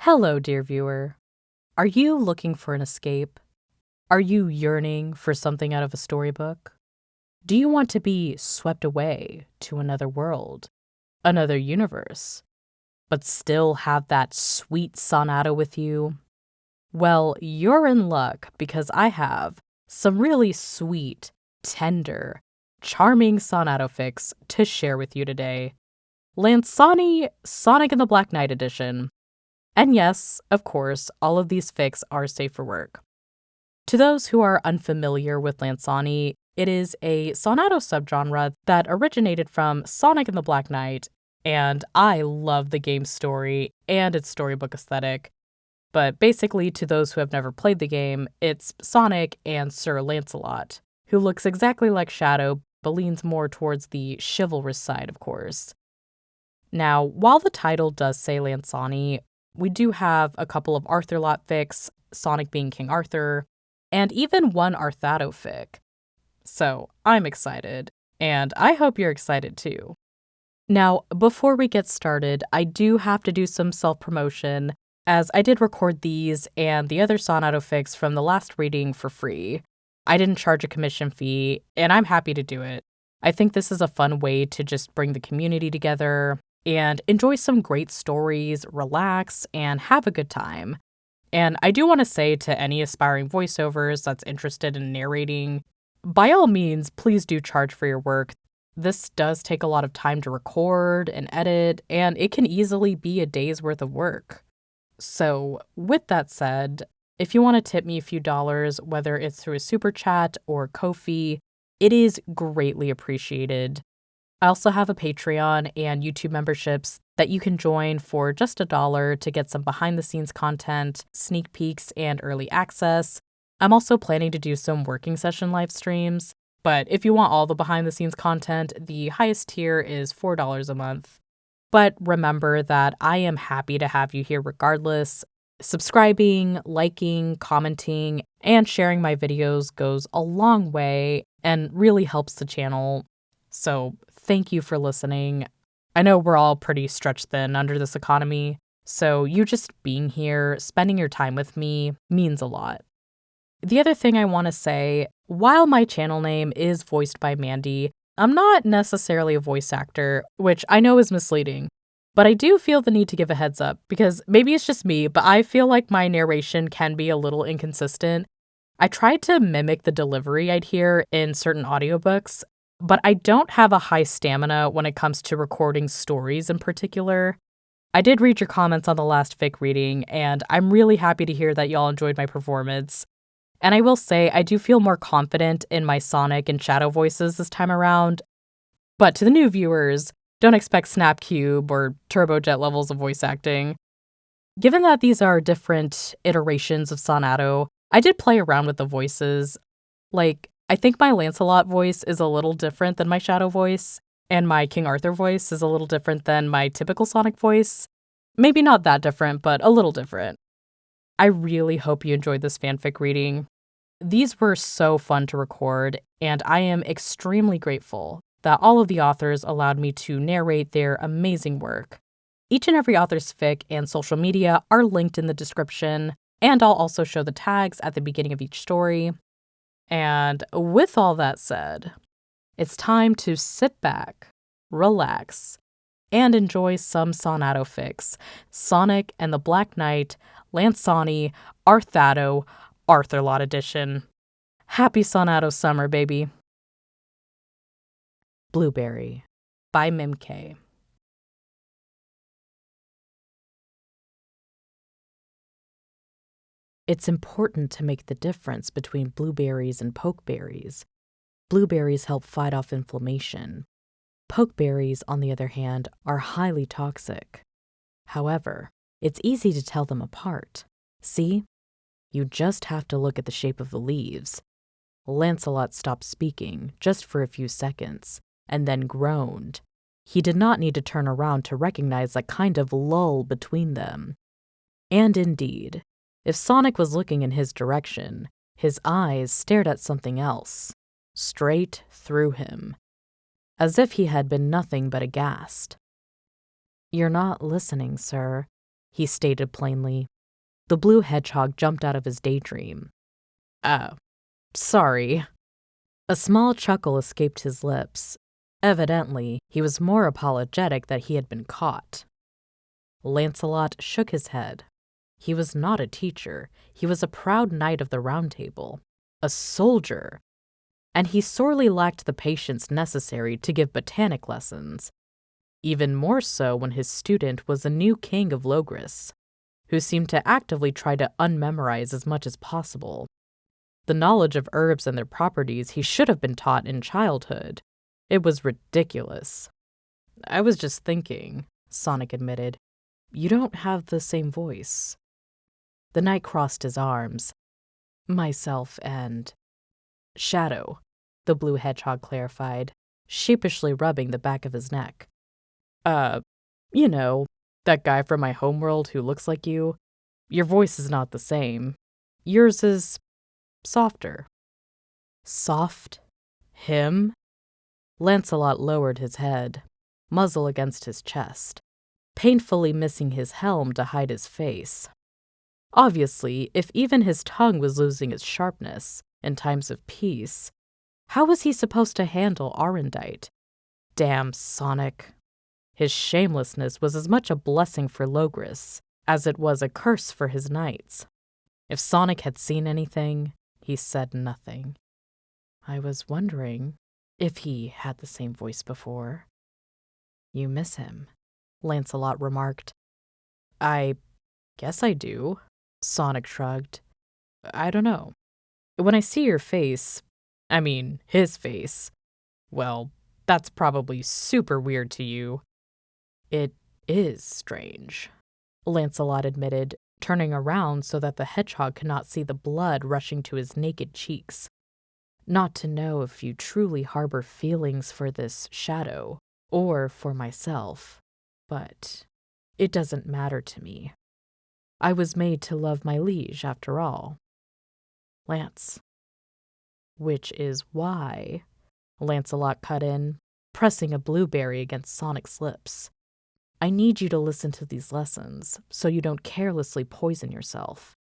Hello, dear viewer. Are you looking for an escape? Are you yearning for something out of a storybook? Do you want to be swept away to another world, another universe, but still have that sweet Sonadow with you? Well, you're in luck because I have some really sweet, tender, charming Sonadow Fics to share with you today. Lansoni Sonic and the Black Knight Edition. And yes, of course, all of these fics are safe for work. To those who are unfamiliar with Lansoni, it is a Sonadow subgenre that originated from Sonic and the Black Knight, and I love the game's story and its storybook aesthetic. But basically, to those who have never played the game, it's Sonic and Sir Lancelot, who looks exactly like Shadow, but leans more towards the chivalrous side, of course. Now, while the title does say Lansoni, we do have a couple of arthurlot fics, Sonic being King Arthur, and even one Arthado fic. So I'm excited, and I hope you're excited too. Now, before we get started, I do have to do some self-promotion, as I did record these and the other Sonadow fics from the last reading for free. I didn't charge a commission fee, and I'm happy to do it. I think this is a fun way to just bring the community together and enjoy some great stories, relax, and have a good time. And I do want to say to any aspiring voiceovers that's interested in narrating, by all means, please do charge for your work. This does take a lot of time to record and edit, and it can easily be a day's worth of work. So, with that said, if you want to tip me a few dollars, whether it's through a super chat or Ko-fi, it is greatly appreciated. I also have a Patreon and YouTube memberships that you can join for just $1 to get some behind-the-scenes content, sneak peeks, and early access. I'm also planning to do some working session live streams, but if you want all the behind-the-scenes content, the highest tier is $4 a month. But remember that I am happy to have you here regardless. Subscribing, liking, commenting, and sharing my videos goes a long way and really helps the channel. So thank you for listening. I know we're all pretty stretched thin under this economy, so you just being here, spending your time with me, means a lot. The other thing I want to say, while my channel name is voiced by Mandy, I'm not necessarily a voice actor, which I know is misleading, but I do feel the need to give a heads up because maybe it's just me, but I feel like my narration can be a little inconsistent. I tried to mimic the delivery I'd hear in certain audiobooks, but I don't have a high stamina when it comes to recording stories in particular. I did read your comments on the last fic reading, and I'm really happy to hear that y'all enjoyed my performance. And I will say, I do feel more confident in my Sonic and Shadow voices this time around. But to the new viewers, don't expect Snapcube or Turbojet levels of voice acting. Given that these are different iterations of Sonadow, I did play around with the voices. I think my Lancelot voice is a little different than my Shadow voice, and my King Arthur voice is a little different than my typical Sonic voice. Maybe not that different, but a little different. I really hope you enjoyed this fanfic reading. These were so fun to record, and I am extremely grateful that all of the authors allowed me to narrate their amazing work. Each and every author's fic and social media are linked in the description, and I'll also show the tags at the beginning of each story. And with all that said, it's time to sit back, relax, and enjoy some Sonadow fics. Sonic and the Black Knight, Lansoni, Arthado, Arthurlot edition. Happy Sonadow summer, baby. Blueberry by Mimca. It's important to make the difference between blueberries and pokeberries. Blueberries help fight off inflammation. Pokeberries, on the other hand, are highly toxic. However, it's easy to tell them apart. See? You just have to look at the shape of the leaves. Lancelot stopped speaking, just for a few seconds, and then groaned. He did not need to turn around to recognize a kind of lull between them. And indeed, if Sonic was looking in his direction, his eyes stared at something else, straight through him, as if he had been nothing but aghast. "You're not listening, sir," he stated plainly. The blue hedgehog jumped out of his daydream. Sorry. A small chuckle escaped his lips. Evidently, he was more apologetic that he had been caught. Lancelot shook his head. He was not a teacher. He was a proud knight of the Round Table, a soldier, and he sorely lacked the patience necessary to give botanic lessons, even more so when his student was a new king of Logris, who seemed to actively try to unmemorize as much as possible. The knowledge of herbs and their properties he should have been taught in childhood. It was ridiculous. I was just thinking, Sonic admitted. You don't have the same voice. The knight crossed his arms. Myself and Shadow, the blue hedgehog clarified, sheepishly rubbing the back of his neck. You know, that guy from my homeworld who looks like you. Your voice is not the same. Yours is softer. Soft? Him? Lancelot lowered his head, muzzle against his chest, painfully missing his helm to hide his face. Obviously, if even his tongue was losing its sharpness in times of peace, how was he supposed to handle Arendite? Damn Sonic. His shamelessness was as much a blessing for Logris as it was a curse for his knights. If Sonic had seen anything, he said nothing. I was wondering if he had the same voice before. You miss him, Lancelot remarked. I guess I do, Sonic shrugged. I don't know. When I see your face, I mean his face, well, that's probably super weird to you. It is strange, Lancelot admitted, turning around so that the hedgehog could not see the blood rushing to his naked cheeks. Not to know if you truly harbor feelings for this shadow, or for myself, but it doesn't matter to me. I was made to love my liege, after all. Lance. Which is why, Lancelot cut in, pressing a blueberry against Sonic's lips. I need you to listen to these lessons, so you don't carelessly poison yourself.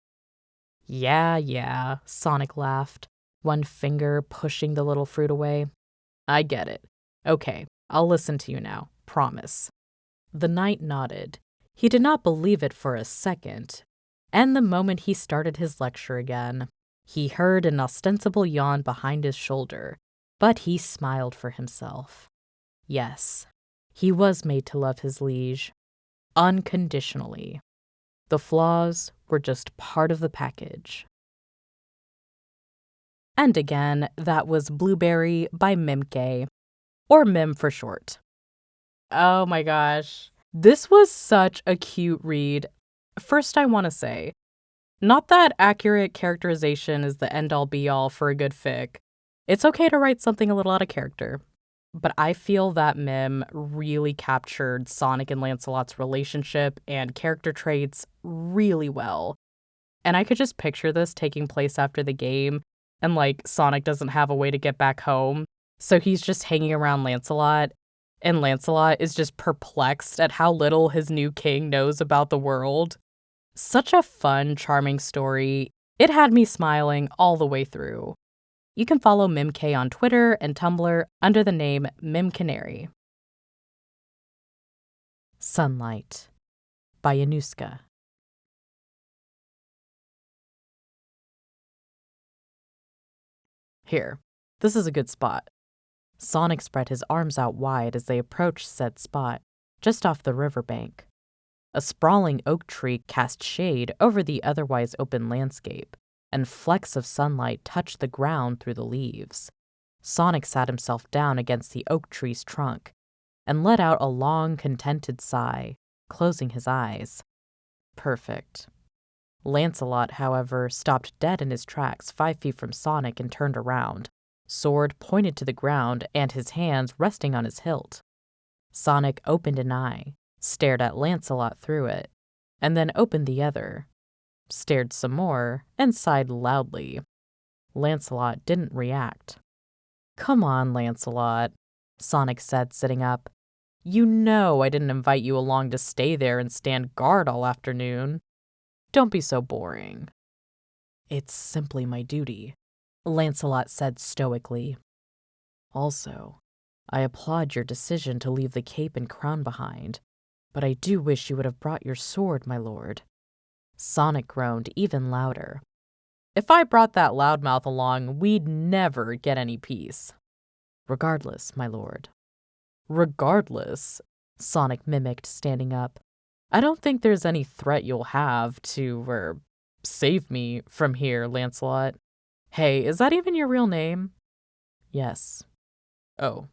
Yeah, Sonic laughed, one finger pushing the little fruit away. I get it. Okay, I'll listen to you now, promise. The knight nodded. He did not believe it for a second, and the moment he started his lecture again, he heard an ostensible yawn behind his shoulder, but he smiled for himself. Yes, he was made to love his liege, unconditionally. The flaws were just part of the package. And again, that was Blueberry by Mimca, or Mim for short. Oh my gosh, this was such a cute read. First, I want to say, not that accurate characterization is the end-all be-all for a good fic. It's okay to write something a little out of character. But I feel that Mim really captured Sonic and Lancelot's relationship and character traits really well. And I could just picture this taking place after the game, and Sonic doesn't have a way to get back home, so he's just hanging around Lancelot, and Lancelot is just perplexed at how little his new king knows about the world. Such a fun, charming story. It had me smiling all the way through. You can follow Mimca on Twitter and Tumblr under the name Mimcanary. Sunlight by Annuska. Here, this is a good spot. Sonic spread his arms out wide as they approached said spot, just off the riverbank. A sprawling oak tree cast shade over the otherwise open landscape, and flecks of sunlight touched the ground through the leaves. Sonic sat himself down against the oak tree's trunk and let out a long, contented sigh, closing his eyes. Perfect. Lancelot, however, stopped dead in his tracks 5 feet from Sonic and turned around, sword pointed to the ground and his hands resting on his hilt. Sonic opened an eye, stared at Lancelot through it, and then opened the other, stared some more, and sighed loudly. Lancelot didn't react. Come on, Lancelot, Sonic said, sitting up. You know I didn't invite you along to stay there and stand guard all afternoon. Don't be so boring." "It's simply my duty," Lancelot said stoically. "Also, I applaud your decision to leave the cape and crown behind, but I do wish you would have brought your sword, my lord." Sonic groaned even louder. "If I brought that loudmouth along, we'd never get any peace." "Regardless, my lord." "Regardless," Sonic mimicked, standing up. "I don't think there's any threat you'll have to, save me from here, Lancelot. Hey, is that even your real name?" "Yes." "Oh."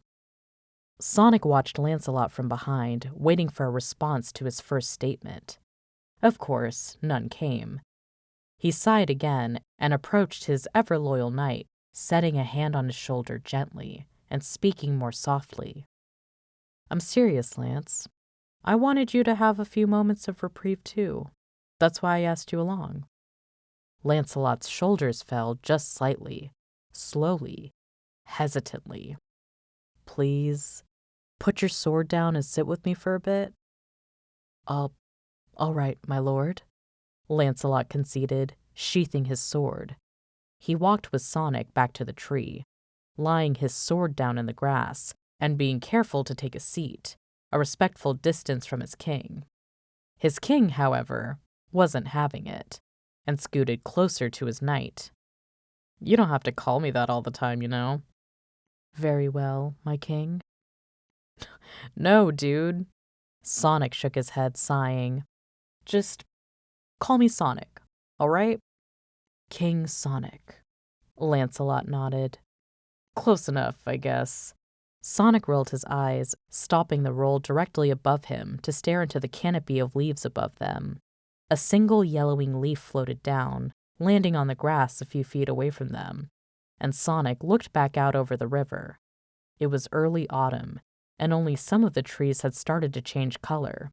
Sonic watched Lancelot from behind, waiting for a response to his first statement. Of course, none came. He sighed again and approached his ever-loyal knight, setting a hand on his shoulder gently and speaking more softly. "I'm serious, Lance. I wanted you to have a few moments of reprieve too. That's why I asked you along." Lancelot's shoulders fell just slightly, slowly, hesitantly. "Please, put your sword down and sit with me for a bit." All right, my lord," Lancelot conceded, sheathing his sword. He walked with Sonic back to the tree, laying his sword down in the grass and being careful to take a seat, a respectful distance from his king. His king, however, wasn't having it, and scooted closer to his knight. "You don't have to call me that all the time, you know." "Very well, my king." "No, dude." Sonic shook his head, sighing. "Just call me Sonic, all right?" "King Sonic," Lancelot nodded. "Close enough, I guess." Sonic rolled his eyes, stopping the roll directly above him to stare into the canopy of leaves above them. A single yellowing leaf floated down, landing on the grass a few feet away from them, and Sonic looked back out over the river. It was early autumn, and only some of the trees had started to change color,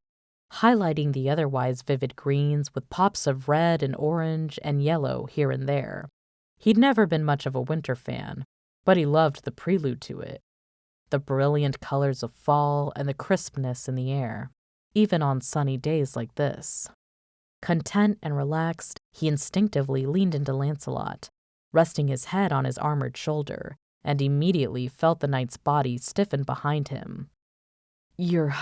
highlighting the otherwise vivid greens with pops of red and orange and yellow here and there. He'd never been much of a winter fan, but he loved the prelude to it. The brilliant colors of fall and the crispness in the air, even on sunny days like this. Content and relaxed, he instinctively leaned into Lancelot, resting his head on his armored shoulder, and immediately felt the knight's body stiffen behind him. "You're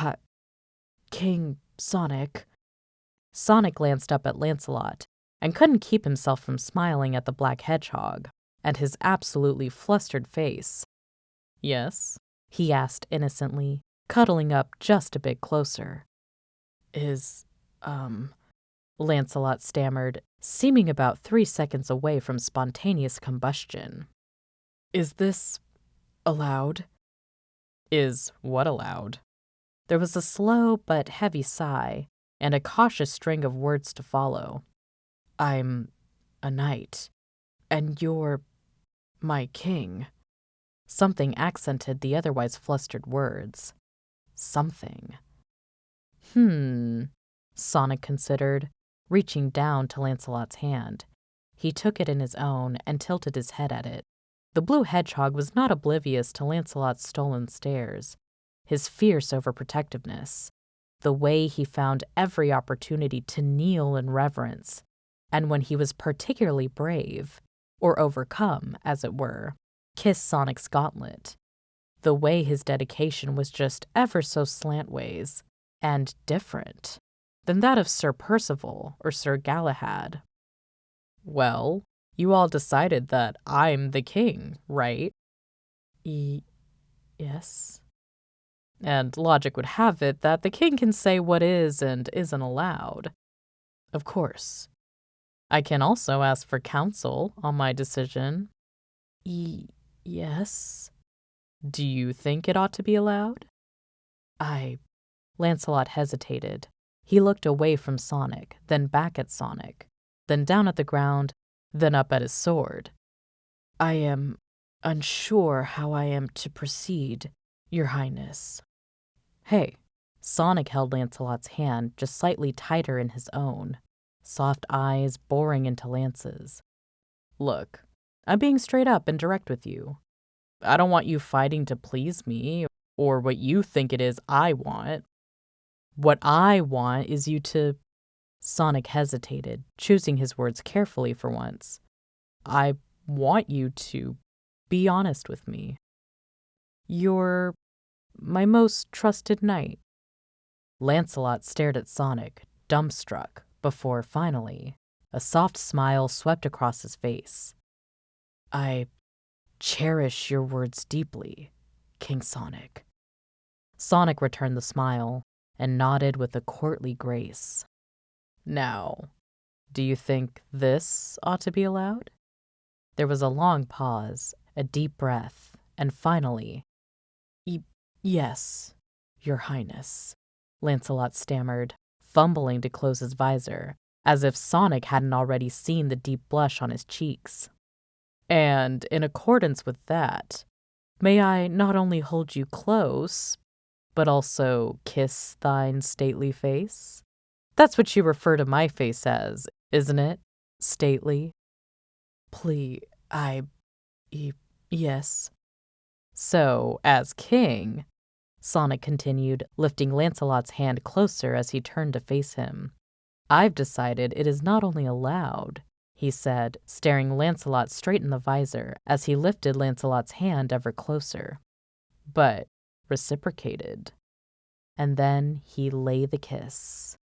King Sonic." Sonic glanced up at Lancelot and couldn't keep himself from smiling at the black hedgehog and his absolutely flustered face. "Yes?" he asked innocently, cuddling up just a bit closer. Lancelot stammered, seeming about 3 seconds away from spontaneous combustion. "Is this allowed?" "Is what allowed?" There was a slow but heavy sigh and a cautious string of words to follow. "I'm a knight, and you're my king." Something accented the otherwise flustered words. Something. Sonic considered, reaching down to Lancelot's hand. He took it in his own and tilted his head at it. The blue hedgehog was not oblivious to Lancelot's stolen stares, his fierce overprotectiveness, the way he found every opportunity to kneel in reverence, and when he was particularly brave, or overcome, as it were, kiss Sonic's gauntlet. The way his dedication was just ever so slantways, and different, than that of Sir Percival or Sir Galahad. "Well, you all decided that I'm the king, right?" Yes." "And logic would have it that the king can say what is and isn't allowed." "Of course." "I can also ask for counsel on my decision." Yes." "Do you think it ought to be allowed?" Lancelot hesitated. He looked away from Sonic, then back at Sonic, then down at the ground, then up at his sword. "I am unsure how I am to proceed, Your Highness." "Hey." Sonic held Lancelot's hand just slightly tighter in his own, soft eyes boring into Lance's. "Look, I'm being straight up and direct with you. I don't want you fighting to please me or what you think it is I want. What I want is you to... Sonic hesitated, choosing his words carefully for once. I want you to be honest with me. You're my most trusted knight. Lancelot stared at Sonic, dumbstruck, before finally, a soft smile swept across his face. I cherish your words deeply, King Sonic. Sonic returned the smile and nodded with a courtly grace. Now, do you think this ought to be allowed? There was a long pause, a deep breath, and finally, Yes, Your Highness, Lancelot stammered, fumbling to close his visor, as if Sonic hadn't already seen the deep blush on his cheeks. And in accordance with that, may I not only hold you close, but also kiss thine stately face? That's what you refer to my face as, isn't it? Stately? Yes. So, as king, Sonic continued, lifting Lancelot's hand closer as he turned to face him. I've decided it is not only allowed, he said, staring Lancelot straight in the visor as he lifted Lancelot's hand ever closer, but reciprocated. And then he lay the kiss.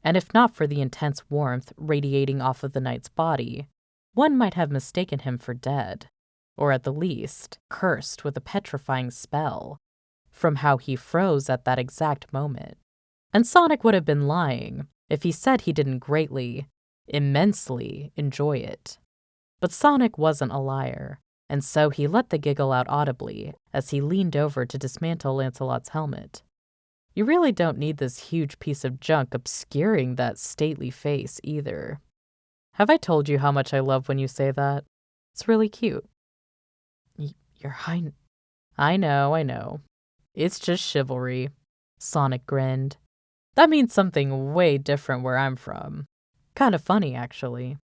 And if not for the intense warmth radiating off of the knight's body, one might have mistaken him for dead, or at the least, cursed with a petrifying spell, from how he froze at that exact moment. And Sonic would have been lying if he said he didn't greatly, immensely enjoy it. But Sonic wasn't a liar, and so he let the giggle out audibly as he leaned over to dismantle Lancelot's helmet. You really don't need this huge piece of junk obscuring that stately face either. Have I told you how much I love when you say that? It's really cute. Your Highness. I know. It's just chivalry. Sonic grinned. That means something way different where I'm from. Kind of funny, actually.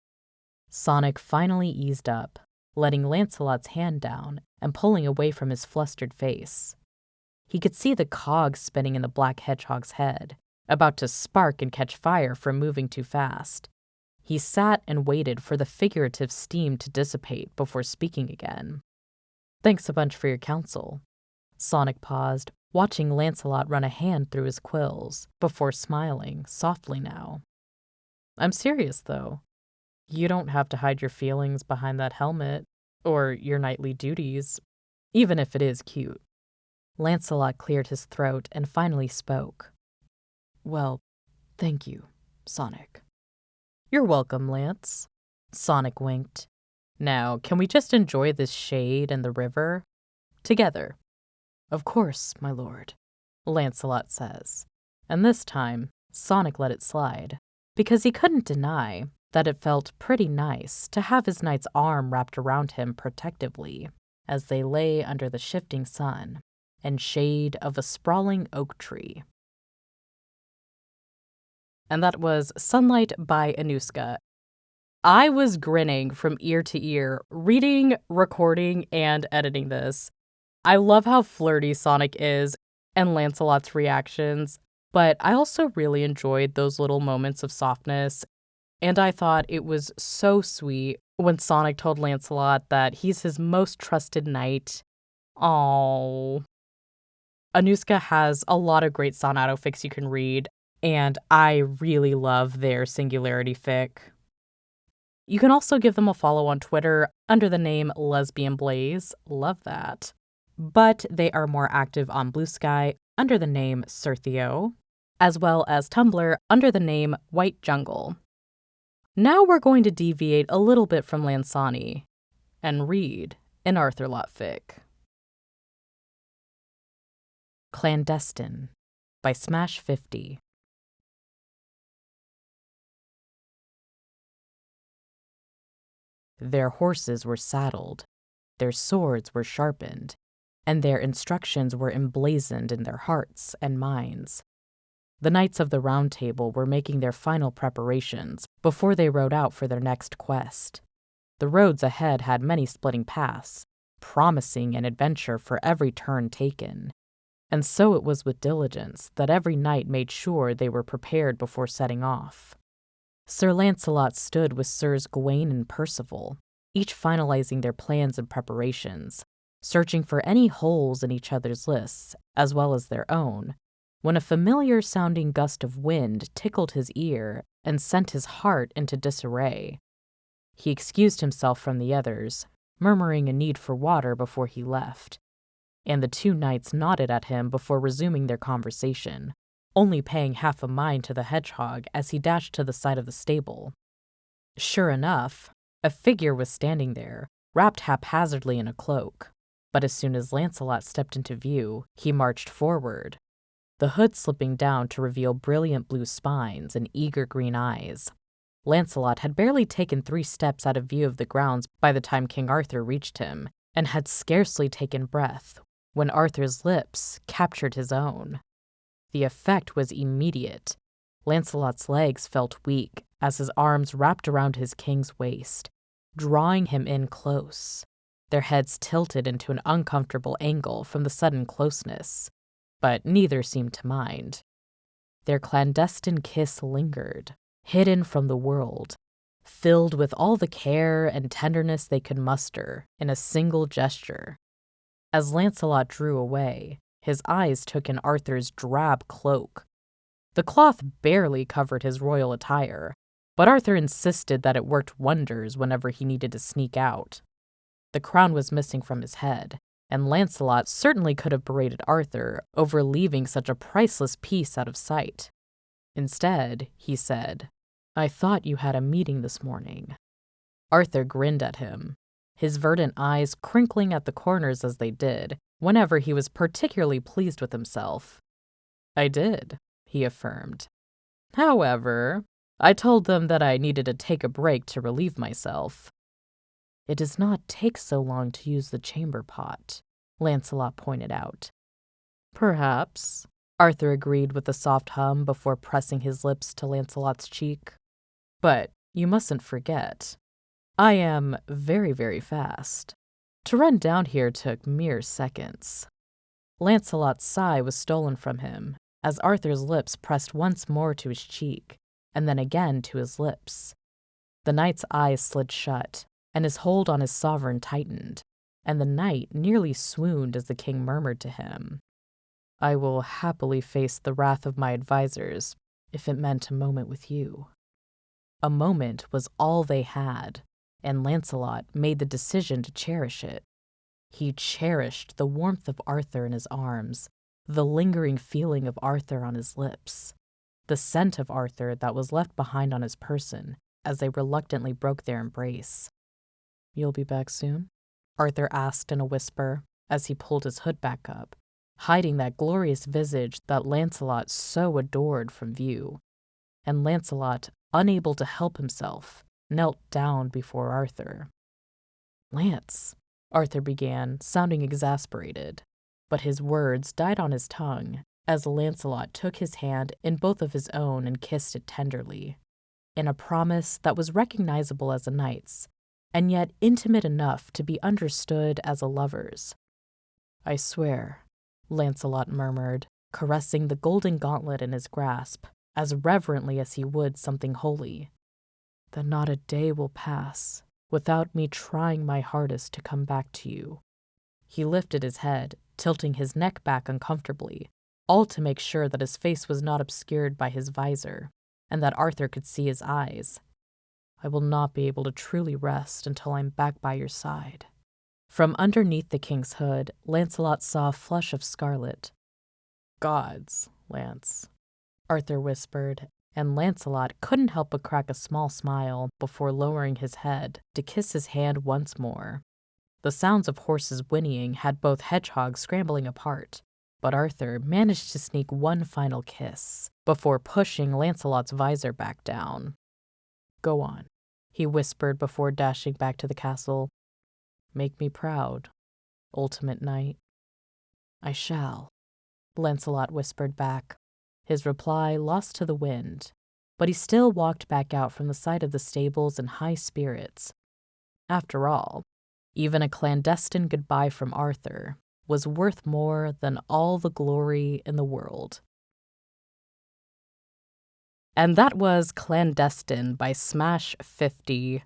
Sonic finally eased up, letting Lancelot's hand down and pulling away from his flustered face. He could see the cogs spinning in the black hedgehog's head, about to spark and catch fire from moving too fast. He sat and waited for the figurative steam to dissipate before speaking again. Thanks a bunch for your counsel. Sonic paused, watching Lancelot run a hand through his quills, before smiling, softly now. I'm serious, though. You don't have to hide your feelings behind that helmet, or your knightly duties, even if it is cute. Lancelot cleared his throat and finally spoke. Well, thank you, Sonic. You're welcome, Lance. Sonic winked. Now, can we just enjoy this shade and the river? Together. Of course, my lord, Lancelot says. And this time, Sonic let it slide, because he couldn't deny that it felt pretty nice to have his knight's arm wrapped around him protectively as they lay under the shifting sun and shade of a sprawling oak tree. And that was Sunlight by Annuska. I was grinning from ear to ear, reading, recording, and editing this. I love how flirty Sonic is and Lancelot's reactions, but I also really enjoyed those little moments of softness, and I thought it was so sweet when Sonic told Lancelot that he's his most trusted knight. Aww. Annuska has a lot of great Sonadow fics you can read, and I really love their Singularity fic. You can also give them a follow on Twitter under the name Lesbian Blaze. Love that. But they are more active on Blue Sky under the name Serthio, as well as Tumblr under the name White Jungle. Now we're going to deviate a little bit from Lansoni and read an arthurlot fic. Clandestine by Smash50. Their horses were saddled, their swords were sharpened, and their instructions were emblazoned in their hearts and minds. The Knights of the Round Table were making their final preparations before they rode out for their next quest. The roads ahead had many splitting paths, promising an adventure for every turn taken. and so it was with diligence that every knight made sure they were prepared before setting off. Sir Lancelot stood with Sirs Gawain and Percival, each finalizing their plans and preparations, searching for any holes in each other's lists, as well as their own, when a familiar-sounding gust of wind tickled his ear and sent his heart into disarray. He excused himself from the others, murmuring a need for water before he left, and the two knights nodded at him before resuming their conversation, only paying half a mind to the hedgehog as he dashed to the side of the stable. Sure enough, a figure was standing there, wrapped haphazardly in a cloak, but as soon as Lancelot stepped into view, he marched forward, the hood slipping down to reveal brilliant blue spines and eager green eyes. Lancelot had barely taken 3 steps out of view of the grounds by the time King Arthur reached him, and had scarcely taken breath when Arthur's lips captured his own. The effect was immediate. Lancelot's legs felt weak as his arms wrapped around his king's waist, drawing him in close, their heads tilted into an uncomfortable angle from the sudden closeness, but neither seemed to mind. Their clandestine kiss lingered, hidden from the world, filled with all the care and tenderness they could muster in a single gesture. As Lancelot drew away, his eyes took in Arthur's drab cloak. The cloth barely covered his royal attire, but Arthur insisted that it worked wonders whenever he needed to sneak out. The crown was missing from his head, and Lancelot certainly could have berated Arthur over leaving such a priceless piece out of sight. Instead, he said, "I thought you had a meeting this morning." Arthur grinned at him, his verdant eyes crinkling at the corners as they did, whenever he was particularly pleased with himself. "I did," he affirmed. "However, I told them that I needed to take a break to relieve myself." "It does not take so long to use the chamber pot," Lancelot pointed out. "Perhaps," Arthur agreed with a soft hum before pressing his lips to Lancelot's cheek. "But you mustn't forget, I am very, very fast. To run down here took mere seconds." Lancelot's sigh was stolen from him as Arthur's lips pressed once more to his cheek, and then again to his lips. The knight's eyes slid shut, and his hold on his sovereign tightened, and the knight nearly swooned as the king murmured to him, "I will happily face the wrath of my advisers if it meant a moment with you." A moment was all they had, and Lancelot made the decision to cherish it. He cherished the warmth of Arthur in his arms, the lingering feeling of Arthur on his lips, the scent of Arthur that was left behind on his person as they reluctantly broke their embrace. "You'll be back soon?" Arthur asked in a whisper as he pulled his hood back up, hiding that glorious visage that Lancelot so adored from view. And Lancelot, unable to help himself, knelt down before Arthur. "Lance," Arthur began, sounding exasperated, but his words died on his tongue as Lancelot took his hand in both of his own and kissed it tenderly, in a promise that was recognizable as a knight's, and yet intimate enough to be understood as a lover's. "I swear," Lancelot murmured, caressing the golden gauntlet in his grasp as reverently as he would something holy, "that not a day will pass without me trying my hardest to come back to you." He lifted his head, tilting his neck back uncomfortably, all to make sure that his face was not obscured by his visor, and that Arthur could see his eyes. "I will not be able to truly rest until I'm back by your side." From underneath the king's hood, Lancelot saw a flush of scarlet. "Gods, Lance," Arthur whispered, and Lancelot couldn't help but crack a small smile before lowering his head to kiss his hand once more. The sounds of horses whinnying had both hedgehogs scrambling apart, but Arthur managed to sneak one final kiss before pushing Lancelot's visor back down. "Go on," he whispered before dashing back to the castle. "Make me proud, ultimate knight." "I shall," Lancelot whispered back, his reply lost to the wind, but he still walked back out from the side of the stables in high spirits. After all, even a clandestine goodbye from Arthur was worth more than all the glory in the world. And that was Clandestine by Smash 50.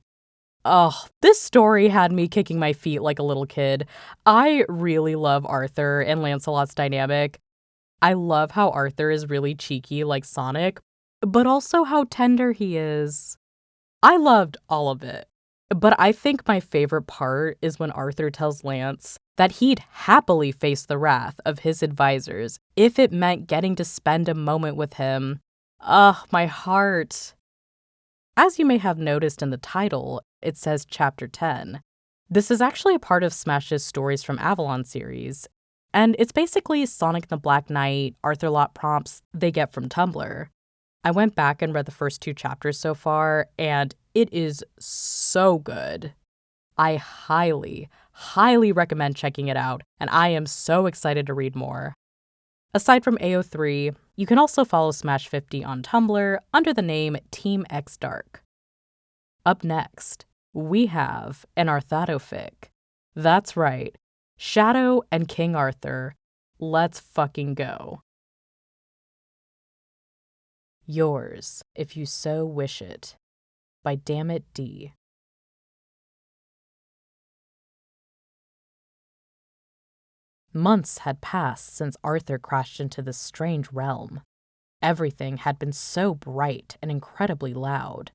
Oh, this story had me kicking my feet like a little kid. I really love Arthur and Lancelot's dynamic. I love how Arthur is really cheeky like Sonic, but also how tender he is. I loved all of it. But I think my favorite part is when Arthur tells Lance that he'd happily face the wrath of his advisors if it meant getting to spend a moment with him. Ugh, my heart. As you may have noticed in the title, it says Chapter 10. This is actually a part of Smash's Stories from Avalon series, and it's basically Sonic and the Black Knight, arthurlot prompts they get from Tumblr. I went back and read the first 2 chapters so far, and it is so good. I highly, highly recommend checking it out, and I am so excited to read more. Aside from AO3, you can also follow Smash 50 on Tumblr under the name Team X Dark. Up next, we have an Arthurlot fic. That's right, Shadow and King Arthur. Let's fucking go. Yours, If You So Wish It, by Damnitd. Months had passed since Arthur crashed into this strange realm. Everything had been so bright and incredibly loud.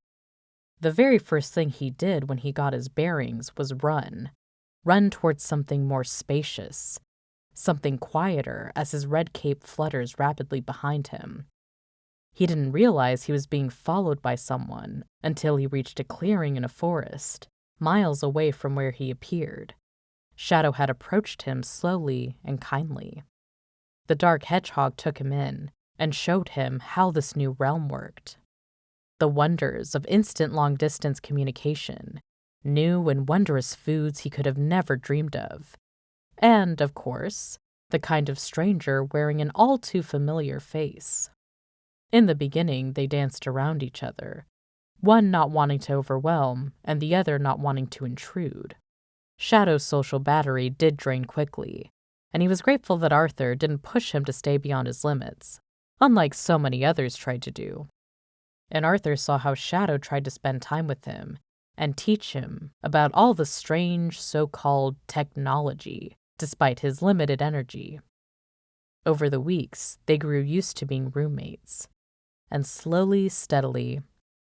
The very first thing he did when he got his bearings was run towards something more spacious, something quieter as his red cape flutters rapidly behind him. He didn't realize he was being followed by someone until he reached a clearing in a forest, miles away from where he appeared. Shadow had approached him slowly and kindly. The dark hedgehog took him in and showed him how this new realm worked. The wonders of instant long-distance communication, new and wondrous foods he could have never dreamed of, and, of course, the kind of stranger wearing an all-too-familiar face. In the beginning, they danced around each other, one not wanting to overwhelm and the other not wanting to intrude. Shadow's social battery did drain quickly, and he was grateful that Arthur didn't push him to stay beyond his limits, unlike so many others tried to do. And Arthur saw how Shadow tried to spend time with him and teach him about all the strange so-called technology, despite his limited energy. Over the weeks, they grew used to being roommates, and slowly, steadily,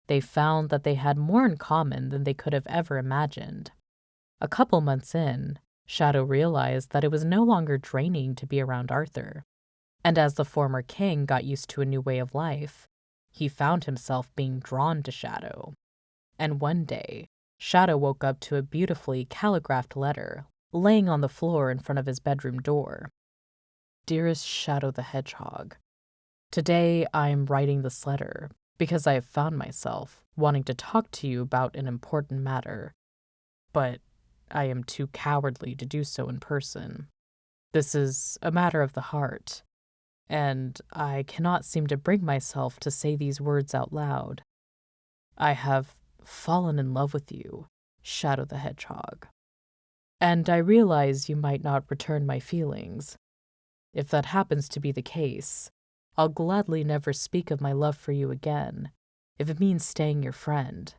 they found that they had more in common than they could have ever imagined. A couple months in, Shadow realized that it was no longer draining to be around Arthur, and as the former king got used to a new way of life, he found himself being drawn to Shadow. And one day, Shadow woke up to a beautifully calligraphed letter laying on the floor in front of his bedroom door. Dearest Shadow the Hedgehog, today I am writing this letter because I have found myself wanting to talk to you about an important matter, but I am too cowardly to do so in person. This is a matter of the heart, and I cannot seem to bring myself to say these words out loud. I have fallen in love with you, Shadow the Hedgehog, and I realize you might not return my feelings. If that happens to be the case, I'll gladly never speak of my love for you again, if it means staying your friend.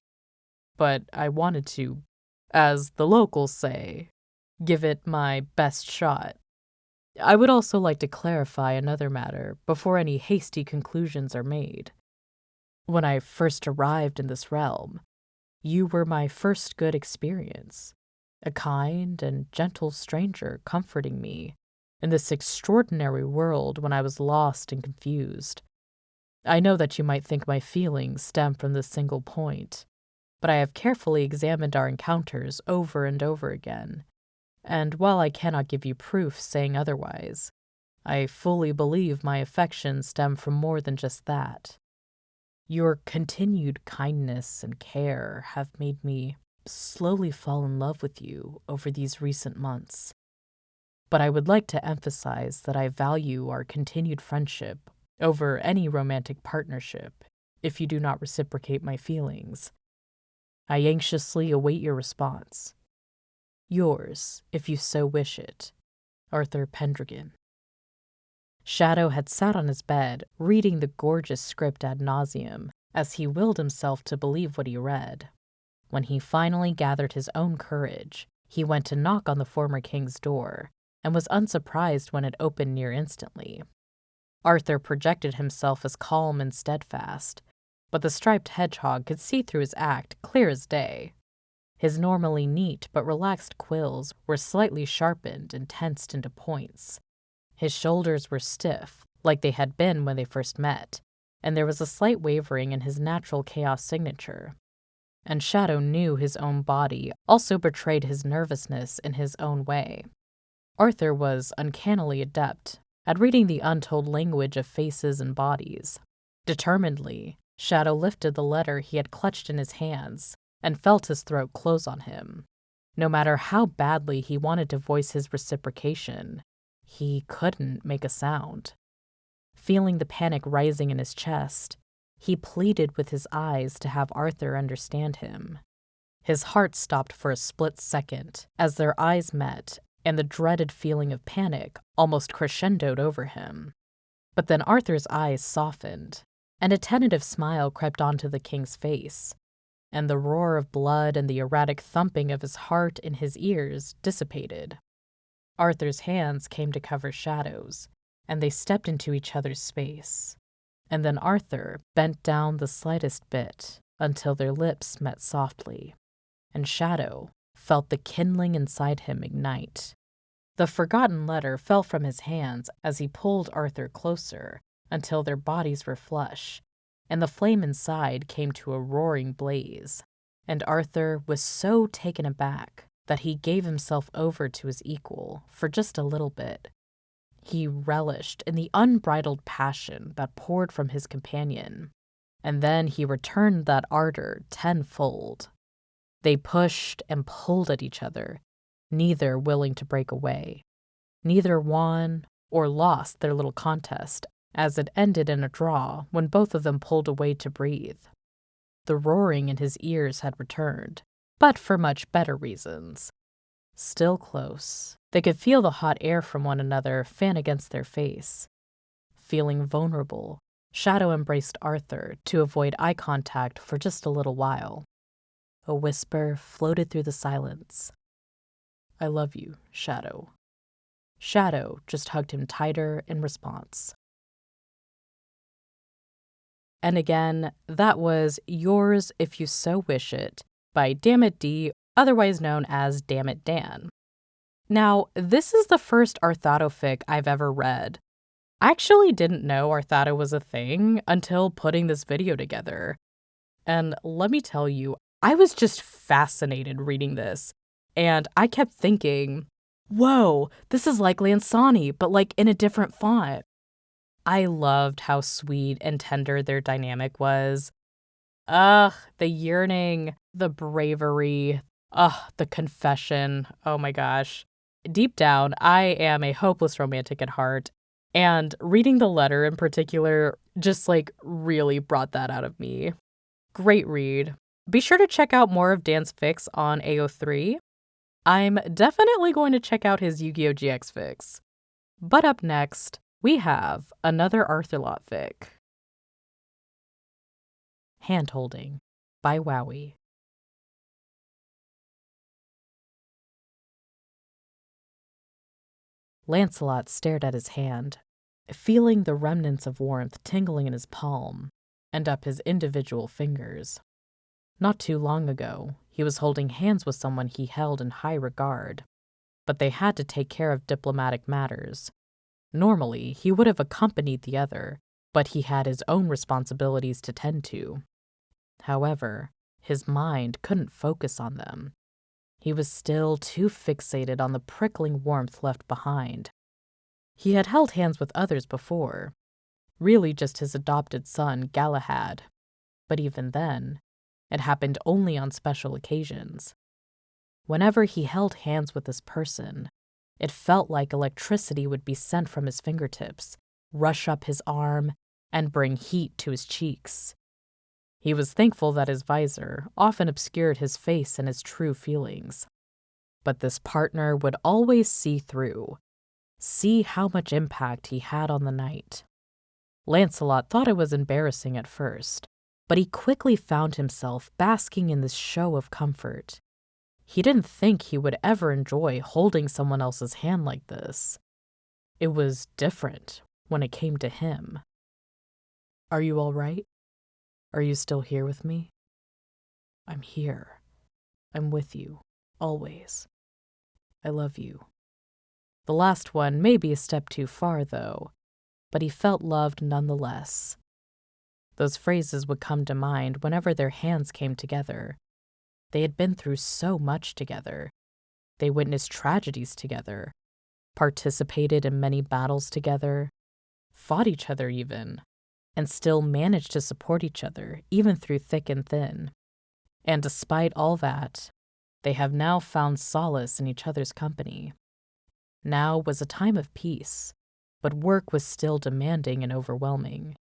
But I wanted to, as the locals say, give it my best shot. I would also like to clarify another matter before any hasty conclusions are made. When I first arrived in this realm, you were my first good experience, a kind and gentle stranger comforting me in this extraordinary world when I was lost and confused. I know that you might think my feelings stem from this single point, but I have carefully examined our encounters over and over again, and while I cannot give you proof saying otherwise, I fully believe my affections stem from more than just that. Your continued kindness and care have made me slowly fall in love with you over these recent months. But I would like to emphasize that I value our continued friendship over any romantic partnership if you do not reciprocate my feelings. I anxiously await your response. Yours, if you so wish it, Arthur Pendragon. Shadow had sat on his bed, reading the gorgeous script ad nauseum, as he willed himself to believe what he read. When he finally gathered his own courage, he went to knock on the former king's door, and was unsurprised when it opened near instantly. Arthur projected himself as calm and steadfast, but the striped hedgehog could see through his act clear as day. His normally neat but relaxed quills were slightly sharpened and tensed into points. His shoulders were stiff, like they had been when they first met, and there was a slight wavering in his natural chaos signature. And Shadow knew his own body also betrayed his nervousness in his own way. Arthur was uncannily adept at reading the untold language of faces and bodies. Determinedly, Shadow lifted the letter he had clutched in his hands and felt his throat close on him. No matter how badly he wanted to voice his reciprocation, he couldn't make a sound. Feeling the panic rising in his chest, he pleaded with his eyes to have Arthur understand him. His heart stopped for a split second as their eyes met, and the dreaded feeling of panic almost crescendoed over him. But then Arthur's eyes softened, and a tentative smile crept onto the king's face, and the roar of blood and the erratic thumping of his heart in his ears dissipated. Arthur's hands came to cover Shadow's, and they stepped into each other's space. And then Arthur bent down the slightest bit until their lips met softly, and Shadow felt the kindling inside him ignite. The forgotten letter fell from his hands as he pulled Arthur closer until their bodies were flush, and the flame inside came to a roaring blaze, and Arthur was so taken aback that he gave himself over to his equal for just a little bit. He relished in the unbridled passion that poured from his companion, and then he returned that ardor tenfold. They pushed and pulled at each other, neither willing to break away. Neither won or lost their little contest, as it ended in a draw when both of them pulled away to breathe. The roaring in his ears had returned, but for much better reasons. Still close, they could feel the hot air from one another fan against their face. Feeling vulnerable, Shadow embraced Arthur to avoid eye contact for just a little while. A whisper floated through the silence. "I love you, Shadow." Shadow just hugged him tighter in response. And again, that was Yours If You So Wish It by Damnitd, otherwise known as Damnit Dan. Now, this is the first Arthurlot fic I've ever read. I actually didn't know Arthurlot was a thing until putting this video together. And let me tell you, I was just fascinated reading this, and I kept thinking, whoa, this is like Lansoni, but like in a different font. I loved how sweet and tender their dynamic was. The yearning, the bravery, the confession. Oh my gosh. Deep down, I am a hopeless romantic at heart, and reading the letter in particular just really brought that out of me. Great read. Be sure to check out more of Dan's fics on AO3. I'm definitely going to check out his Yu-Gi-Oh! GX fics. But up next, we have another Arthurlot fic. Handholding by Wowie. Lancelot stared at his hand, feeling the remnants of warmth tingling in his palm and up his individual fingers. Not too long ago, he was holding hands with someone he held in high regard, but they had to take care of diplomatic matters. Normally, he would have accompanied the other, but he had his own responsibilities to tend to. However, his mind couldn't focus on them. He was still too fixated on the prickling warmth left behind. He had held hands with others before, really just his adopted son, Galahad, but even then, it happened only on special occasions. Whenever he held hands with this person, it felt like electricity would be sent from his fingertips, rush up his arm, and bring heat to his cheeks. He was thankful that his visor often obscured his face and his true feelings. But this partner would always see through, See how much impact he had on the night. Lancelot thought it was embarrassing at first, but he quickly found himself basking in this show of comfort. He didn't think he would ever enjoy holding someone else's hand like this. It was different when it came to him. Are you all right? Are you still here with me? I'm here. I'm with you, always. I love you. The last one may be a step too far, though, but he felt loved nonetheless. Those phrases would come to mind whenever their hands came together. They had been through so much together. They witnessed tragedies together, participated in many battles together, fought each other even, and still managed to support each other, even through thick and thin. And despite all that, they have now found solace in each other's company. Now was a time of peace, but work was still demanding and overwhelming.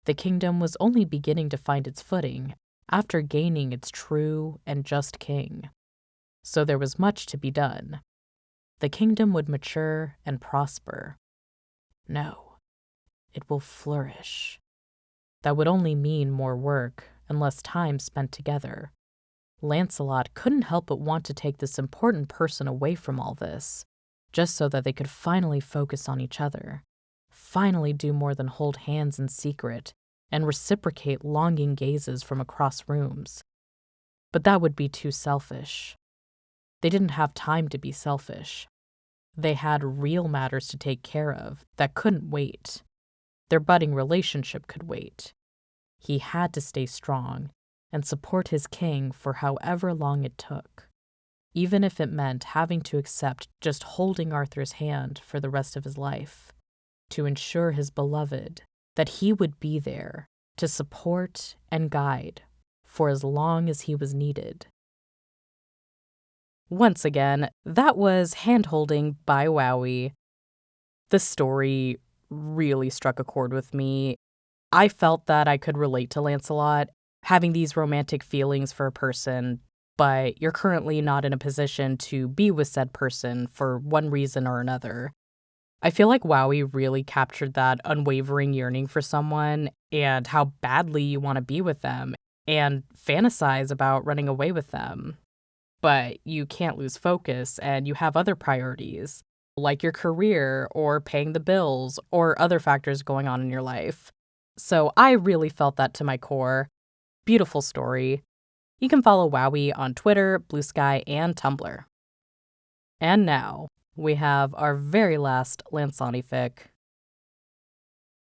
The kingdom was only beginning to find its footing after gaining its true and just king. So there was much to be done. The kingdom would mature and prosper. No, it will flourish. That would only mean more work and less time spent together. Lancelot couldn't help but want to take this important person away from all this, just so that they could finally focus on each other, finally do more than hold hands in secret and reciprocate longing gazes from across rooms. But that would be too selfish. They didn't have time to be selfish. They had real matters to take care of that couldn't wait. Their budding relationship could wait. He had to stay strong and support his king for however long it took, even if it meant having to accept just holding Arthur's hand for the rest of his life, to ensure his beloved that he would be there to support and guide for as long as he was needed. Once again, that was Handholding by Wowie. This story really struck a chord with me. I felt that I could relate to Lancelot, having these romantic feelings for a person, but you're currently not in a position to be with said person for one reason or another. I feel like Wowie really captured that unwavering yearning for someone and how badly you want to be with them and fantasize about running away with them. But you can't lose focus and you have other priorities, like your career or paying the bills or other factors going on in your life. So I really felt that to my core. Beautiful story. You can follow Wowie on Twitter, Blue Sky, and Tumblr. And now, we have our very last Lansoni fic.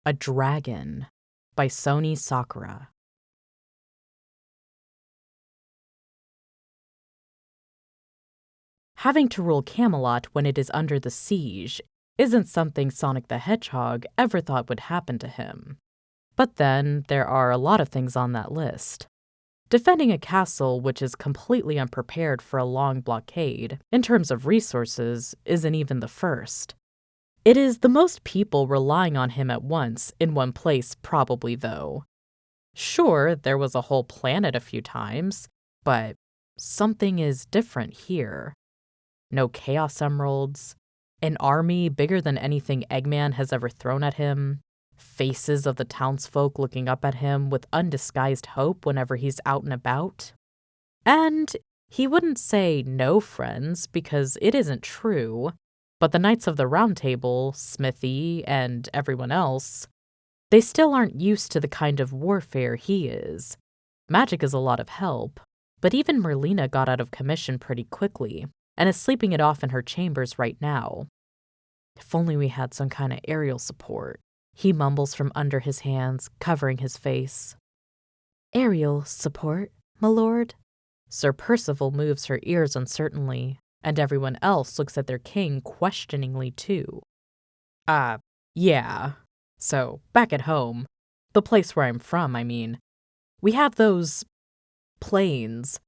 A Dragon by Sonysakura. Having to rule Camelot when it is under the siege isn't something Sonic the Hedgehog ever thought would happen to him. But then there are a lot of things on that list. Defending a castle which is completely unprepared for a long blockade, in terms of resources, isn't even the first. It is the most people relying on him at once in one place, probably, though. Sure, there was a whole planet a few times, but something is different here. No Chaos Emeralds, an army bigger than anything Eggman has ever thrown at him, faces of the townsfolk looking up at him with undisguised hope whenever he's out and about. And he wouldn't say no friends, because it isn't true, but the Knights of the Round Table, Smithy, and everyone else, they still aren't used to the kind of warfare he is. Magic is a lot of help, but even Merlina got out of commission pretty quickly, and is sleeping it off in her chambers right now. If only we had some kind of aerial support, he mumbles from under his hands, covering his face. Aerial support, my lord? Sir Percival moves her ears uncertainly, and everyone else looks at their king questioningly too. Yeah. So, back at home, the place where I'm from, I mean, we have those planes.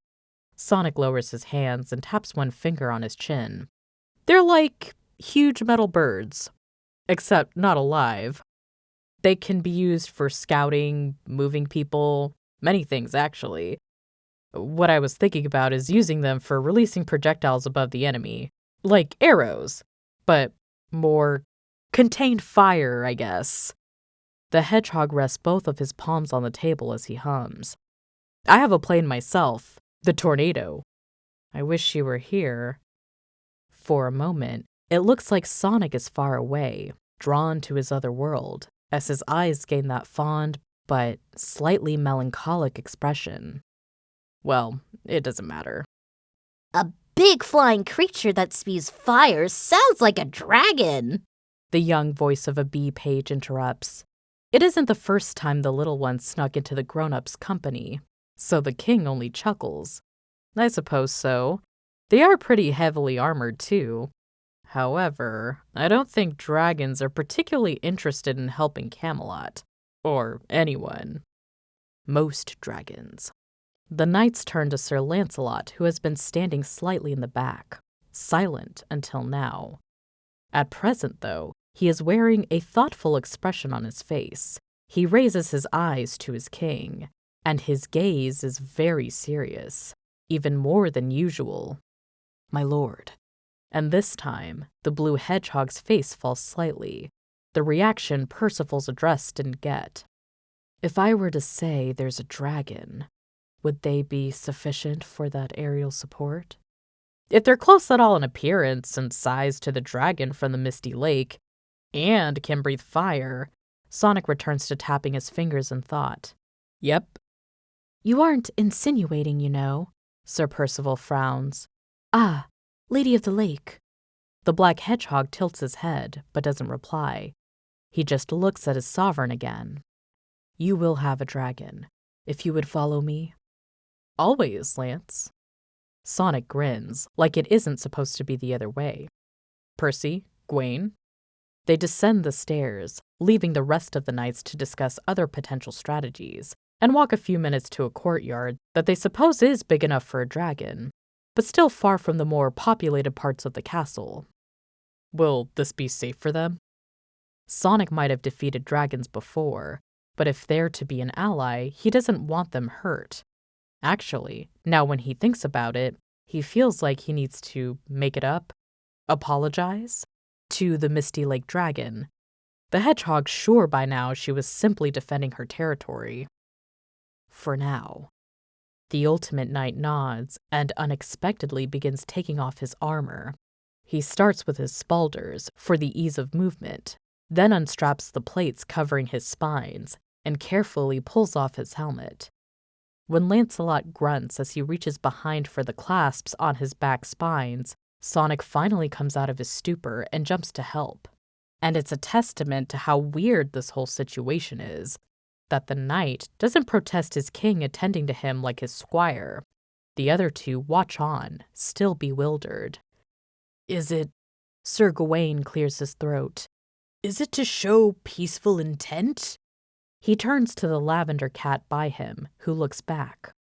Sonic lowers his hands and taps one finger on his chin. They're like huge metal birds, except not alive. They can be used for scouting, moving people, many things actually. What I was thinking about is using them for releasing projectiles above the enemy, like arrows, but More contained fire, I guess. The hedgehog rests both of his palms on the table as he hums. I have a plane myself, the Tornado. I wish she were here. For a moment, it looks like Sonic is far away, drawn to his other world, as his eyes gain that fond but slightly melancholic expression. Well, it doesn't matter. A big flying creature that spews fire sounds like a dragon, The young voice of a bee page interrupts. It isn't the first time the little one snuck into the grown-ups' company, so the king only chuckles. I suppose so. They are pretty heavily armored, too. However, I don't think dragons are particularly interested in helping Camelot. Or anyone. Most dragons. The knights turn to Sir Lancelot, who has been standing slightly in the back, silent until now. At present, though, he is wearing a thoughtful expression on his face. He raises his eyes to his king, and his gaze is very serious, even more than usual. My lord. And this time, the blue hedgehog's face falls slightly, the reaction Percival's address didn't get. If I were to say there's a dragon, would they be sufficient for that aerial support? If they're close at all in appearance and size to the dragon from the Misty Lake, and can breathe fire, Sonic returns to tapping his fingers in thought. Yep. You aren't insinuating, you know. Sir Percival frowns. Ah, Lady of the Lake. The black hedgehog tilts his head, but doesn't reply. He just looks at his sovereign again. You will have a dragon, if you would follow me. Always, Lance. Sonic grins, like it isn't supposed to be the other way. Percy, Gawain. They descend the stairs, leaving the rest of the knights to discuss other potential strategies, and walk a few minutes to a courtyard that they suppose is big enough for a dragon, but still far from the more populated parts of the castle. Will this be safe for them? Sonic might have defeated dragons before, but if they're to be an ally, he doesn't want them hurt. Actually, now when he thinks about it, he feels like he needs to make it up, apologize, to the Misty Lake Dragon. The hedgehog's sure by now she was simply defending her territory. For now. The Ultimate Knight nods and unexpectedly begins taking off his armor. He starts with his spalders for the ease of movement, then unstraps the plates covering his spines and carefully pulls off his helmet. When Lancelot grunts as he reaches behind for the clasps on his back spines, Sonic finally comes out of his stupor and jumps to help. And it's a testament to how weird this whole situation is, that the knight doesn't protest his king attending to him like his squire. The other two watch on, still bewildered. Is it... Sir Gawain clears his throat. Is it to show peaceful intent? He turns to the lavender cat by him, who looks back.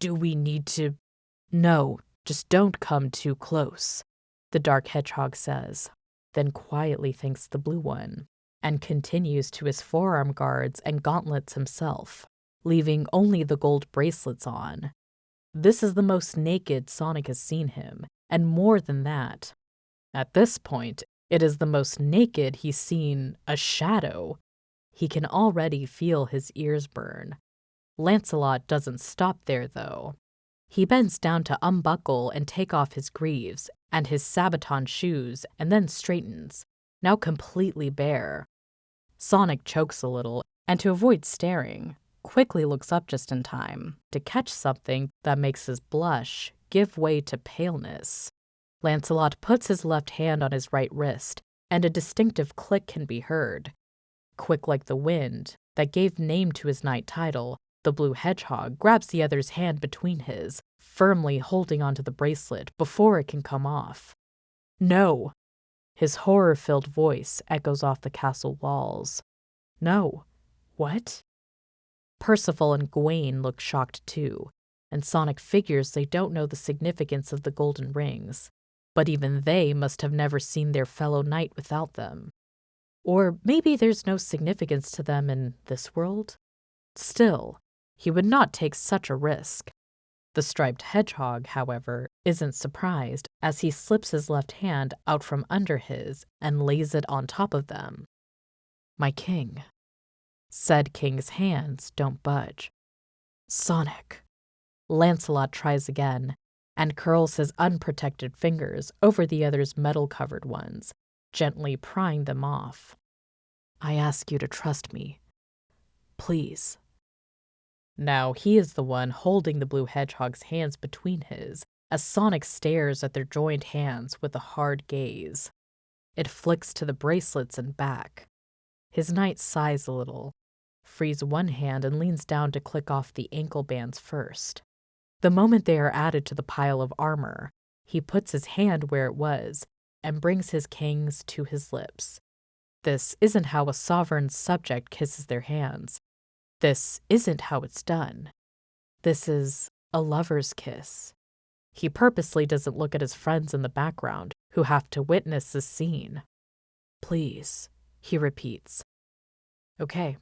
Do we need to... No, just don't come too close, the dark hedgehog says, then quietly thanks the blue one, and continues to his forearm guards and gauntlets himself, leaving only the gold bracelets on. This is the most naked Sonic has seen him, and more than that. At this point, it is the most naked he's seen a shadow. He can already feel his ears burn. Lancelot doesn't stop there, though. He bends down to unbuckle and take off his greaves and his sabaton shoes and then straightens, now completely bare. Sonic chokes a little and, to avoid staring, quickly looks up just in time to catch something that makes his blush give way to paleness. Lancelot puts his left hand on his right wrist, and a distinctive click can be heard. Quick like the wind that gave name to his knight title, the blue hedgehog grabs the other's hand between his, firmly holding onto the bracelet before it can come off. No! His horror-filled voice echoes off the castle walls. No. What? Percival and Gawain look shocked too, and Sonic figures they don't know the significance of the golden rings. But even they must have never seen their fellow knight without them. Or maybe there's no significance to them in this world? Still, he would not take such a risk. The striped hedgehog, however, isn't surprised as he slips his left hand out from under his and lays it on top of them. "My king." Said king's hands don't budge. "Sonic." Lancelot tries again and curls his unprotected fingers over the other's metal-covered ones, gently prying them off. "I ask you to trust me. Please." Now he is the one holding the blue hedgehog's hands between his as Sonic stares at their joined hands with a hard gaze. It flicks to the bracelets and back. His knight sighs a little, frees one hand and leans down to click off the ankle bands first. The moment they are added to the pile of armor, he puts his hand where it was and brings his king's to his lips. This isn't how a sovereign subject kisses their hands. This isn't how it's done. This is a lover's kiss. He purposely doesn't look at his friends in the background who have to witness this scene. "Please," he repeats. "Okay,"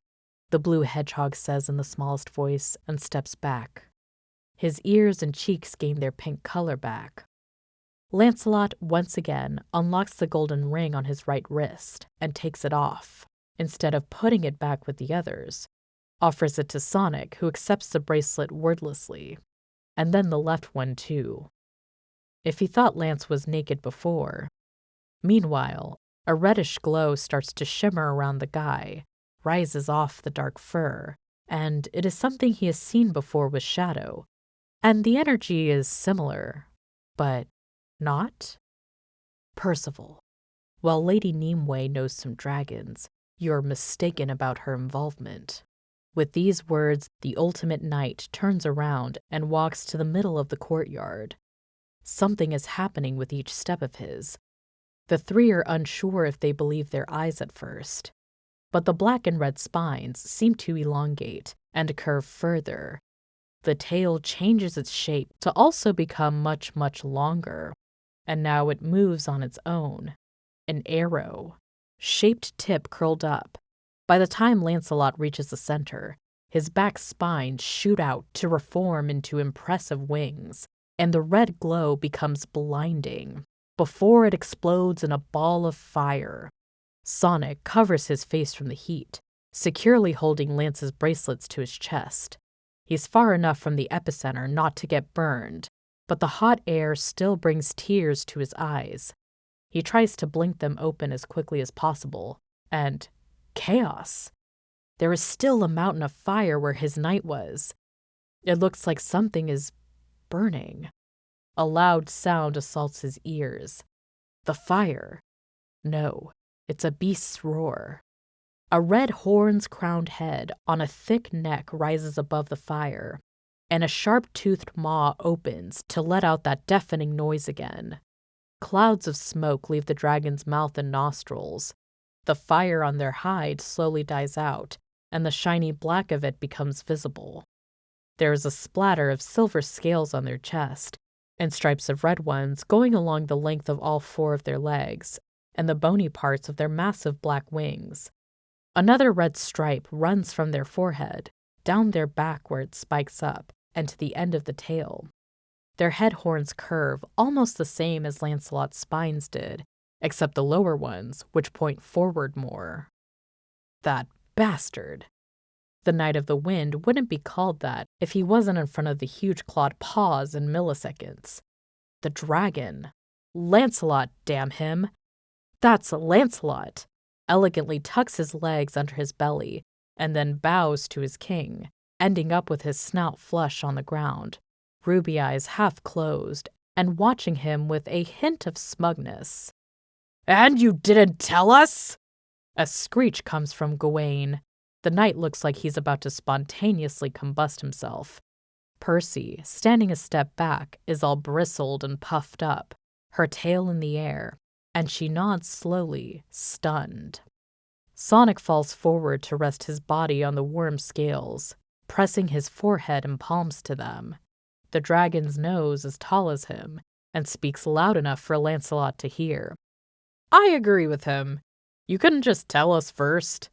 the blue hedgehog says in the smallest voice and steps back. His ears and cheeks gain their pink color back. Lancelot once again unlocks the golden ring on his right wrist and takes it off, instead of putting it back with the others. Offers it to Sonic, who accepts the bracelet wordlessly, and then the left one too. If he thought Lance was naked before. Meanwhile, a reddish glow starts to shimmer around the guy, rises off the dark fur, and it is something he has seen before with Shadow. And the energy is similar, but not? "Percival, while Lady Nimue knows some dragons, you're mistaken about her involvement." With these words, the ultimate knight turns around and walks to the middle of the courtyard. Something is happening with each step of his. The three are unsure if they believe their eyes at first. But the black and red spines seem to elongate and curve further. The tail changes its shape to also become much, much longer. And now it moves on its own. An arrow. Shaped tip curled up. By the time Lancelot reaches the center, his back spines shoot out to reform into impressive wings, and the red glow becomes blinding before it explodes in a ball of fire. Sonic covers his face from the heat, securely holding Lance's bracelets to his chest. He's far enough from the epicenter not to get burned, but the hot air still brings tears to his eyes. He tries to blink them open as quickly as possible, and chaos. There is still a mountain of fire where his knight was. It looks like something is burning. A loud sound assaults his ears. The fire. No, it's a beast's roar. A red horns-crowned head on a thick neck rises above the fire, and a sharp-toothed maw opens to let out that deafening noise again. Clouds of smoke leave the dragon's mouth and nostrils. The fire on their hide slowly dies out, and the shiny black of it becomes visible. There is a splatter of silver scales on their chest, and stripes of red ones going along the length of all four of their legs, and the bony parts of their massive black wings. Another red stripe runs from their forehead, down their back where it spikes up, and to the end of the tail. Their head horns curve almost the same as Lancelot's spines did, except the lower ones, which point forward more. That bastard. The Knight of the Wind wouldn't be called that if he wasn't in front of the huge clawed paws in milliseconds. The dragon. Lancelot, damn him. That's Lancelot. Elegantly tucks his legs under his belly and then bows to his king, ending up with his snout flush on the ground, ruby eyes half closed, and watching him with a hint of smugness. "And you didn't tell us?" A screech comes from Gawain. The knight looks like he's about to spontaneously combust himself. Percy, standing a step back, is all bristled and puffed up, her tail in the air, and she nods slowly, stunned. Sonic falls forward to rest his body on the worm scales, pressing his forehead and palms to them. The dragon's nose is tall as him, and speaks loud enough for Lancelot to hear. "I agree with him. You couldn't just tell us first."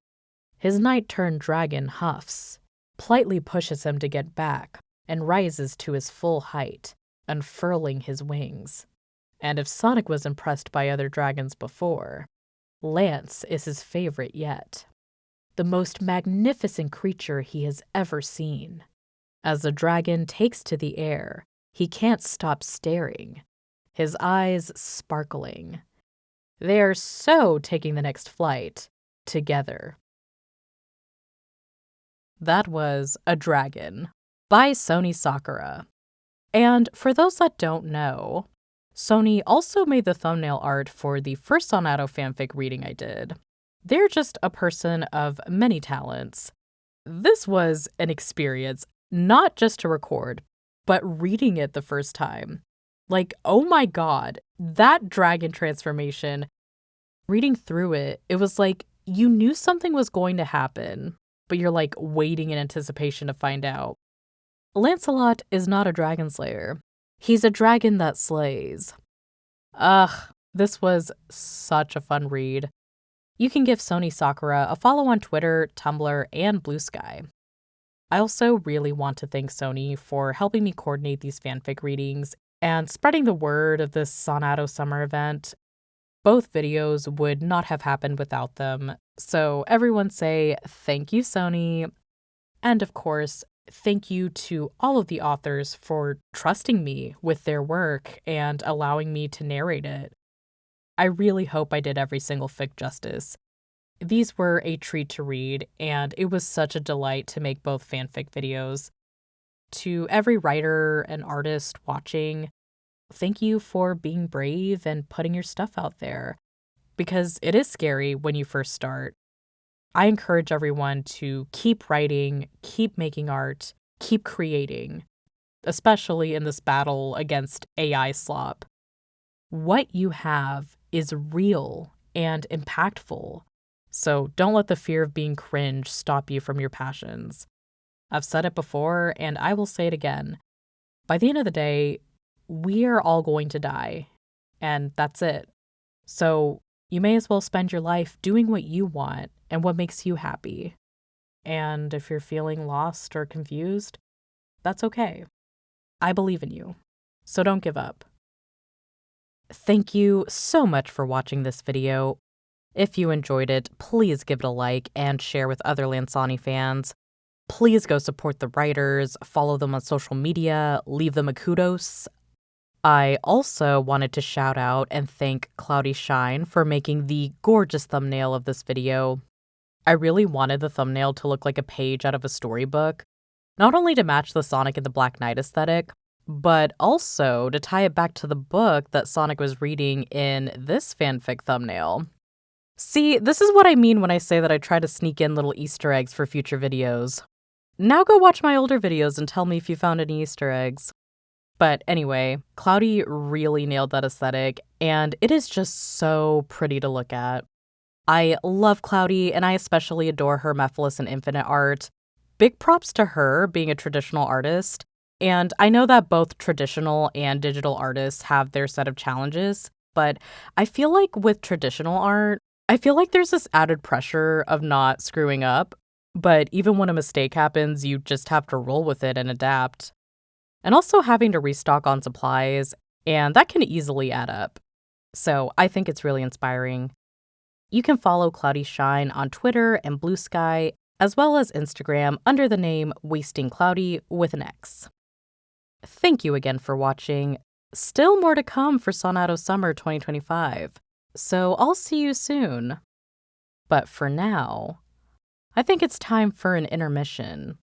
His knight-turned-dragon huffs, politely pushes him to get back, and rises to his full height, unfurling his wings. And if Sonic was impressed by other dragons before, Lance is his favorite yet. The most magnificent creature he has ever seen. As the dragon takes to the air, he can't stop staring, his eyes sparkling. They are so taking the next flight together. That was A Dragon by Sonysakura. And for those that don't know, Sony also made the thumbnail art for the first Sonadow fanfic reading I did. They're just a person of many talents. This was an experience, not just to record, but reading it the first time. Like, oh my god, that dragon transformation, reading through it, it was like you knew something was going to happen, but you're like waiting in anticipation to find out. Lancelot is not a dragon slayer. He's a dragon that slays. Ugh, this was such a fun read. You can give Sonysakura a follow on Twitter, Tumblr, and Blue Sky. I also really want to thank Sony for helping me coordinate these fanfic readings and spreading the word of this Sonadow summer event. Both videos would not have happened without them, so everyone say thank you, Sony. And of course, thank you to all of the authors for trusting me with their work and allowing me to narrate it. I really hope I did every single fic justice. These were a treat to read, and it was such a delight to make both fanfic videos. To every writer and artist watching, thank you for being brave and putting your stuff out there, because it is scary when you first start. I encourage everyone to keep writing, keep making art, keep creating, especially in this battle against AI slop. What you have is real and impactful, so don't let the fear of being cringe stop you from your passions. I've said it before, and I will say it again. By the end of the day, we are all going to die, and that's it. So you may as well spend your life doing what you want and what makes you happy. And if you're feeling lost or confused, that's okay. I believe in you, so don't give up. Thank you so much for watching this video. If you enjoyed it, please give it a like and share with other Lansoni fans. Please go support the writers, follow them on social media, leave them a kudos. I also wanted to shout out and thank CloudyShxne for making the gorgeous thumbnail of this video. I really wanted the thumbnail to look like a page out of a storybook, not only to match the Sonic and the Black Knight aesthetic, but also to tie it back to the book that Sonic was reading in this fanfic thumbnail. See, this is what I mean when I say that I try to sneak in little Easter eggs for future videos. Now go watch my older videos and tell me if you found any Easter eggs. But anyway, Cloudy really nailed that aesthetic, and it is just so pretty to look at. I love Cloudy, and I especially adore her Mephiles and Infinite art. Big props to her being a traditional artist. And I know that both traditional and digital artists have their set of challenges, but I feel like with traditional art, I feel like there's this added pressure of not screwing up. But even when a mistake happens, you just have to roll with it and adapt. And also having to restock on supplies, and that can easily add up. So I think it's really inspiring. You can follow CloudyShxne on Twitter and Blue Sky, as well as Instagram under the name WastingCloudy with an X. Thank you again for watching. Still more to come for Sonadow Summer 2025, so I'll see you soon. But for now, I think it's time for an intermission.